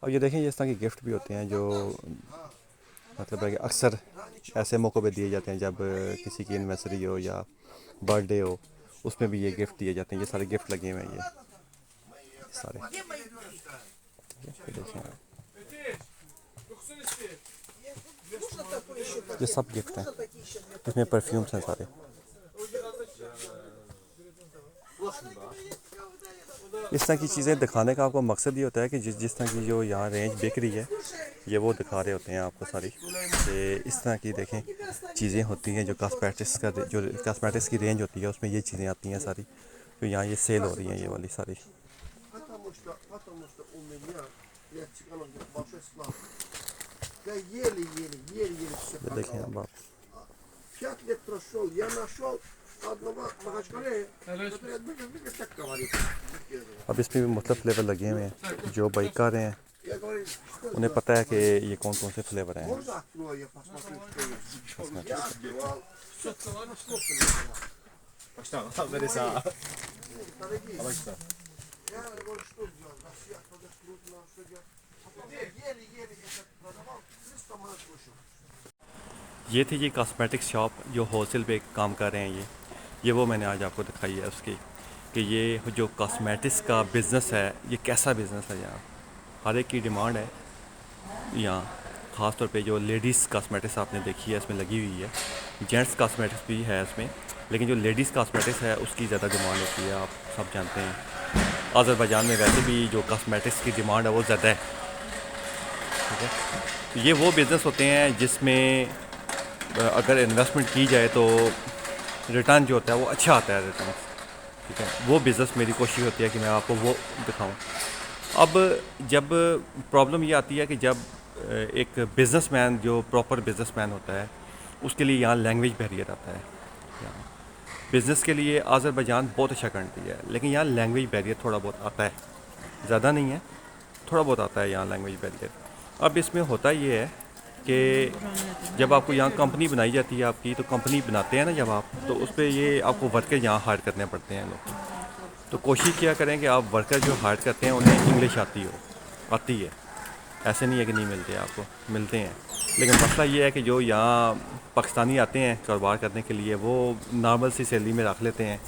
और ये देखें इस तरह के गिफ्ट भी होते हैं जो मतलब है कि अक्सर ऐसे मौक़ों पे दिए जाते हैं जब किसी की एनिवर्सरी हो या बर्थडे हो, उसमें भी ये गिफ्ट दिए जाते हैं। ये सारे गिफ्ट लगे हुए हैं ये सारे, ये देखें आप, ये सब गिफ्ट हैं, इसमें परफ्यूम्स हैं सारे। इस तरह की चीज़ें दिखाने का आपको मकसद ये होता है कि जिस तरह की जो यहाँ रेंज बिक रही है, ये वो दिखा रहे होते हैं आपको सारी, कि इस तरह की देखें चीज़ें होती हैं जो कॉस्मेटिक्स की रेंज होती है, उसमें ये चीज़ें आती हैं सारी, तो यहाँ ये सेल हो रही हैं ये वाली सारी। ये देखें अब आप, अब इसमें भी मतलब फ्लेवर लगे हुए हैं। जो बाइक कर रहे हैं उन्हें पता है कि ये कौन कौन से फ्लेवर हैं। ये थी ये कॉस्मेटिक्स शॉप जो होलसेल पे काम कर रहे हैं। ये वो मैंने आज आपको दिखाई है उसकी, कि ये जो कॉस्मेटिक्स का बिज़नेस है ये कैसा बिज़नेस है। यहाँ हर एक की डिमांड है। यहाँ ख़ास तौर पे जो लेडीज़ कॉस्मेटिक्स आपने देखी है इसमें लगी हुई है, जेंट्स कॉस्मेटिक्स भी है इसमें, लेकिन जो लेडीज़ कॉस्मेटिक्स है उसकी ज़्यादा डिमांड होती है। आप सब जानते हैं अज़रबैजान में वैसे भी जो कॉस्मेटिक्स की डिमांड है वो ज़्यादा है। ठीक है, तो ये वो बिज़नेस होते हैं जिसमें अगर इन्वेस्टमेंट की जाए तो रिटर्न जो होता है वो अच्छा आता है रिटर्न। ठीक है, वो बिज़नेस मेरी कोशिश होती है कि मैं आपको वो दिखाऊं। अब जब प्रॉब्लम ये आती है कि जब एक बिज़नेसमैन जो प्रॉपर बिज़नेसमैन होता है उसके लिए यहाँ लैंग्वेज बैरियर आता है। बिज़नेस के लिए अज़रबैजान बहुत अच्छा कंट्री है, लेकिन यहाँ लैंग्वेज बैरियर थोड़ा बहुत आता है, ज़्यादा नहीं है, थोड़ा बहुत आता है यहाँ लैंग्वेज बैरियर। अब इसमें होता ये है कि जब आपको यहाँ कंपनी बनाई जाती है आपकी, तो कंपनी बनाते हैं ना जब आप, तो उस पर ये आपको वर्कर यहाँ हायर करने पड़ते हैं लोग। तो कोशिश किया करें कि आप वर्कर जो हायर करते हैं उन्हें इंग्लिश आती है। ऐसे नहीं है कि नहीं मिलते, आपको मिलते हैं। लेकिन मसला ये है कि जो यहाँ पाकिस्तानी आते हैं कारोबार करने के लिए, वो नॉर्मल सी सैलरी में रख लेते हैं,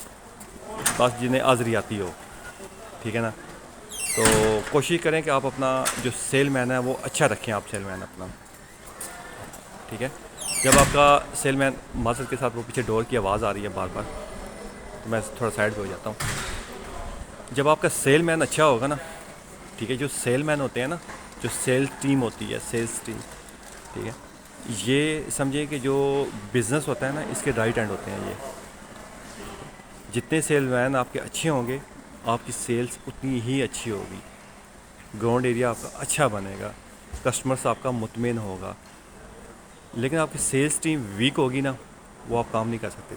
बस जिन्हें आज़री आती हो। ठीक है ना, तो कोशिश करें कि आप अपना जो सेलमैन है वो अच्छा रखें, आप सेलमैन अपना। ठीक है, जब आपका सेलमैन माजर के साथ वो पीछे डोर की आवाज़ आ रही है बार बार, तो मैं थोड़ा साइड पे हो जाता हूँ। जब आपका सेलमैन अच्छा होगा ना, ठीक है, जो सेलमैन होते हैं ना, जो सेल्स टीम होती है, सेल्स टीम, ठीक है, ये समझिए कि जो बिज़नेस होता है ना इसके राइट हैंड होते हैं ये। जितने सेलमैन आपके अच्छे होंगे आपकी सेल्स उतनी ही अच्छी होगी, ग्राउंड एरिया आपका अच्छा बनेगा, कस्टमर्स आपका मुतमिन होगा। लेकिन आपकी सेल्स टीम वीक होगी ना, वो आप काम नहीं कर सकते,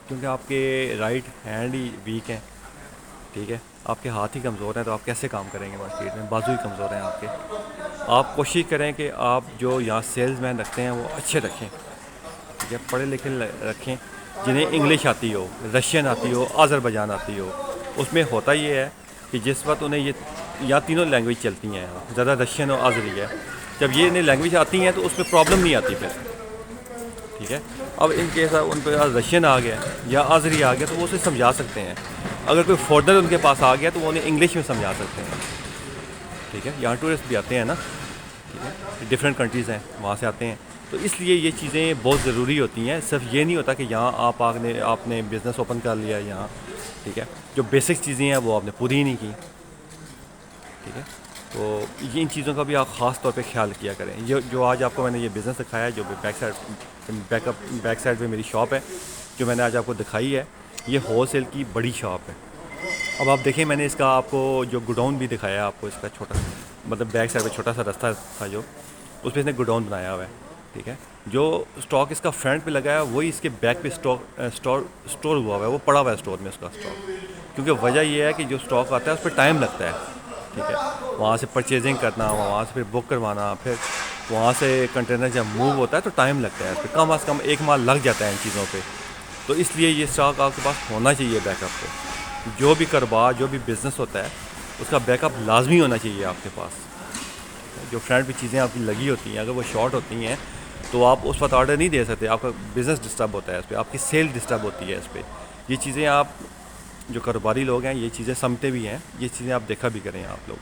क्योंकि आपके राइट हैंड ही वीक हैं। ठीक है, आपके हाथ ही कमज़ोर हैं, तो आप कैसे काम करेंगे मार्केट में, बाजू ही कमज़ोर हैं आपके। आप कोशिश करें कि आप जो यहाँ सेल्समैन रखते हैं वो अच्छे रखें। ठीक है, पढ़े लिखे रखें, जिन्हें इंग्लिश आती हो, रशियन आती हो, अज़रबैजान आती हो। उसमें होता ये है कि जिस वक्त उन्हें ये यहाँ तीनों लैंग्वेज चलती हैं, ज़्यादा रशियन और आज़री है। जब ये इन्हें लैंग्वेज आती हैं तो उसमें प्रॉब्लम नहीं आती फिर। ठीक है, अब इन केस उन पर रशियन आ गया या आज़री आ गया तो वो उसे समझा सकते हैं। अगर कोई फॉरनर उनके पास आ गया तो वो उन्हें इंग्लिश में समझा सकते हैं। ठीक है, यहाँ टूरिस्ट भी आते हैं ना, ठीक है, डिफरेंट कंट्रीज़ हैं, वहाँ से आते हैं, तो इसलिए ये चीज़ें बहुत ज़रूरी होती हैं। सिर्फ ये नहीं होता कि यहाँ आपने बिज़नेस ओपन कर लिया यहाँ। ठीक है, जो बेसिक चीज़ें हैं वो आपने पूरी ही नहीं की। ठीक है, तो ये इन चीज़ों का भी आप ख़ास तौर पे ख्याल किया करें। ये जो आज आपको मैंने ये बिज़नेस दिखाया है, जो बैक साइड पे मेरी शॉप है, जो मैंने आज आपको दिखाई है, ये होलसेल की बड़ी शॉप है। अब आप देखें, मैंने इसका आपको जो गोडाउन भी दिखाया है, आपको इसका छोटा, मतलब बैक साइड पे छोटा सा रास्ता था जो, उस पर इसने गोडाउन बनाया हुआ है। ठीक है, जो स्टॉक इसका फ्रंट पे लगा है वही इसके बैक पे स्टोर हुआ हुआ है, वो पड़ा हुआ है स्टोर में उसका स्टॉक। क्योंकि वजह यह है कि जो स्टॉक आता है उस पर टाइम लगता है। ठीक है, वहाँ से परचेजिंग करना, वहाँ से फिर बुक करवाना, फिर वहाँ से कंटेनर जब मूव होता है तो टाइम लगता है, फिर कम अज़ कम 1 माह लग जाता है इन चीज़ों पे। तो इसलिए ये स्टॉक आपके पास होना चाहिए बैकअप पे। जो भी कारोबार, जो भी बिज़नेस होता है उसका बैकअप लाजमी होना चाहिए आपके पास। जो फ्रंट पे चीज़ें आपकी लगी होती हैं, अगर वो शॉर्ट होती हैं तो आप उस वक्त ऑर्डर नहीं दे सकते, आपका बिज़नेस डिस्टर्ब होता है इस पर, आपकी सेल डिस्टर्ब होती है इस पर। ये चीज़ें आप जो कारोबारी लोग हैं ये चीज़ें समझते भी हैं, ये चीज़ें आप देखा भी करें आप लोग,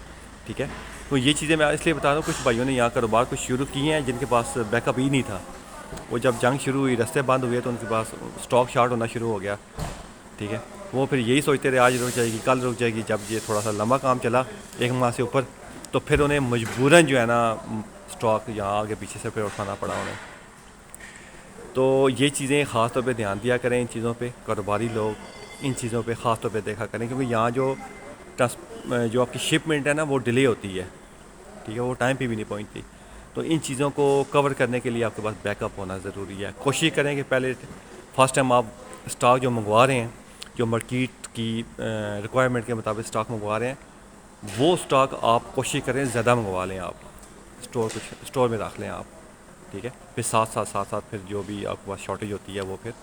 ठीक है। तो ये चीज़ें मैं इसलिए बता रहा हूँ, कुछ भाइयों ने यहाँ कारोबार कुछ शुरू किए हैं जिनके पास बैकअप ही नहीं था। वो जब जंग शुरू हुई, रास्ते बंद हुए, तो उनके पास स्टॉक शार्ट होना शुरू हो गया, ठीक है। वो फिर यही सोचते रहे आज रुक जाएगी, कल रुक जाएगी। जब ये थोड़ा सा लंबा काम चला, 1 माह से ऊपर, तो फिर उन्हें मजबूरन जो है ना स्टॉक यहाँ आगे पीछे से फिर उठाना पड़ा उन्हें। तो ये चीज़ें ख़ास तौर पे ध्यान दिया करें इन चीज़ों पे, कारोबारी लोग इन चीज़ों पे ख़ास तौर पे देखा करें, क्योंकि यहाँ जो आपकी शिपमेंट है ना वो डिले होती है, ठीक है, वो टाइम पे भी नहीं पहुँचती। तो इन चीज़ों को कवर करने के लिए आपके पास बैकअप होना ज़रूरी है। कोशिश करें कि पहले फर्स्ट टाइम आप स्टॉक जो मंगवा रहे हैं, जो मार्केट की रिक्वायरमेंट के मुताबिक स्टॉक मंगवा रहे हैं, वो स्टॉक आप कोशिश करें ज़्यादा मंगवा लें, आप स्टोर में रख लें आप, ठीक है। फिर साथ साथ फिर जो भी आपके पास शॉर्टेज होती है वो फिर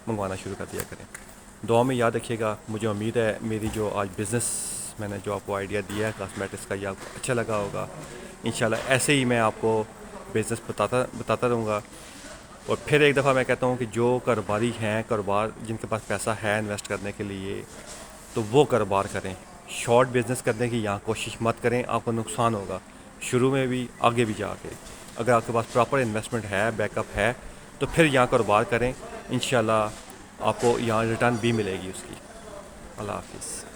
मंगवाना शुरू कर दिया करें। दुआ में याद रखिएगा। मुझे उम्मीद है मेरी जो आज बिज़नेस मैंने जो आपको आइडिया दिया है कॉस्मेटिक्स का, ये आपको अच्छा लगा होगा। इंशाल्लाह ऐसे ही मैं आपको बिज़नेस बताता रहूँगा। और फिर एक दफ़ा मैं कहता हूँ कि जो कारोबारी हैं, कारोबार जिनके पास पैसा है इन्वेस्ट करने के लिए, तो वो कारोबार करें। शॉर्ट बिज़नेस करने की यहाँ कोशिश मत करें, आपको नुकसान होगा शुरू में भी, आगे भी जाके। अगर आपके पास प्रॉपर इन्वेस्टमेंट है, बैकअप है, तो फिर यहाँ कारोबार करें। इंशाल्लाह आपको यहाँ रिटर्न भी मिलेगी उसकी। अल्लाह हाफ़िज़।